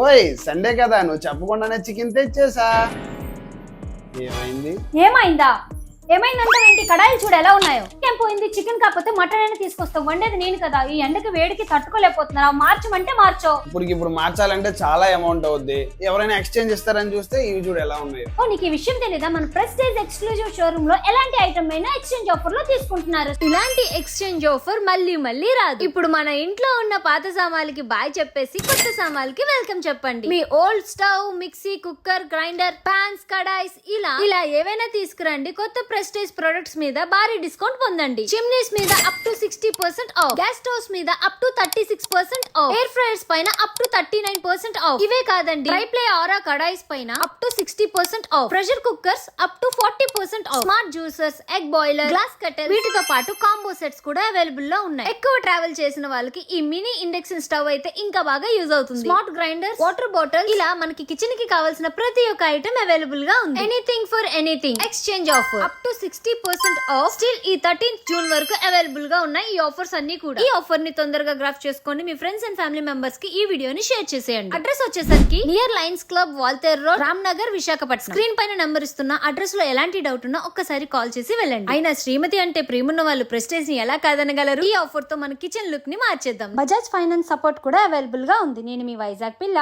ఓయ్ సండే కదా నువ్వు చెప్పకుండానే చికెన్ తెచ్చేసా. ఏమైంది? ఏమైందంటే ఏంటి? కడాయిలు చూడు ఎలా ఉన్నాయో. ఏం పోయింది? చికెన్ కాకపోతే మటన్ అయినా తీసుకొస్తావు. వండేది నేను కదా. ఈ ఎండకి వేడికి తట్టుకోలేకపోతున్నా. మార్చమంటే మార్చో. ఇప్పుడు మార్చాలంటే చాలా అమౌంట్ అవుద్ది. ఎవరైనా ఎక్స్చేంజ్ ఇస్తారని చూస్తే ఇవి చూడు ఎలా ఉన్నాయో. ఓ నీకు ఈ విషయం తెలీదా? మన ప్రెస్టేజ్ ఎక్స్క్లూజివ్ షోరూమ్ లో ఎలాంటి ఐటమ్ అయినా ఎక్స్చేంజ్ ఆఫర్ లో తీసుకుంటున్నారు. ఇలాంటి ఎక్స్చేంజ్ ఆఫర్ మళ్ళీ మళ్ళీ రాదు. ఇప్పుడు మన ఇంట్లో ఉన్న పాత సామాన్లకి బాయ్ చెప్పేసి కొత్త సామాన్లకి వెల్కమ్ చెప్పండి. మీ old stove, mixie, cooker, grinder, pans, కడాయిస్ ఇలా ఏవైనా తీసుకురండి. కొత్త ప్రెస్టేజ్ ప్రొడక్ట్స్ మీద భారీ డిస్కౌంట్ పొందండి. చిమ్నీస్ మీద up to 60% off, gas stoves మీద up to 36% off, air fryers పైన అప్ టు 39% ఆఫ్. ఇవే కాదండి, ట్రై ప్లే ఆరా కడాయిస్ పైన up to 60% off, pressure cookers up to 40% off, smart juicers, egg boiler, glass cutter, వీటితో పాటు కాంబో సెట్స్ కూడా available లో ఉన్నాయి. ఎక్కువ ట్రావెల్ చేసిన వాళ్ళకి ఈ మినీ ఇండక్షన్ స్టవ్ అయితే ఇంకా బాగా యూజ్ అవుతుంది. స్మార్ట్ గ్రైండర్, వాటర్ బాటిల్, ఇలా మనకి కిచెన్ కి కావాల్సిన ప్రతి ఒక్క ఐటమ్ అవైలబుల్ గా ఉంది. Anything for anything exchange offer up to 60% of. Still ఈ 13th జూన్ వరకు అవైలబుల్ గా ఉన్నాయి ఈ ఆఫర్స్ అన్ని కూడా. ఈ ఆఫర్ ని తొందరగా గ్రాఫ్ చేసుకోండి. మీ ఫ్రెండ్స్ అండ్ ఫ్యామిలీ మెంబర్స్ కి ఈ వీడియోని షేర్ చేసేయండి. అడ్రస్ వచ్చేసరికి near Lions club, Waltair road, Ram Nagar, Visakhapatnam. Screen పైన నంబర్ ఇస్తున్న అడ్రస్ లో ఎలాంటి డౌట్ ఉన్నా ఒక్కసారి కాల్ చేసి వెళ్ళండి. అయినా శ్రీమతి అంటే ప్రేమున్న వాళ్ళు ప్రెస్టేజ్ ని ఎలా కాదనగలరు? ఈ ఆఫర్ తో మన కిచెన్ లుక్ ని మార్చేద్దాం. బజాజ్ ఫైనాన్స్ సపోర్ట్ కూడా అవైలబుల్ గా ఉంది. నేను మీ వైజాగ్ పిల్ల.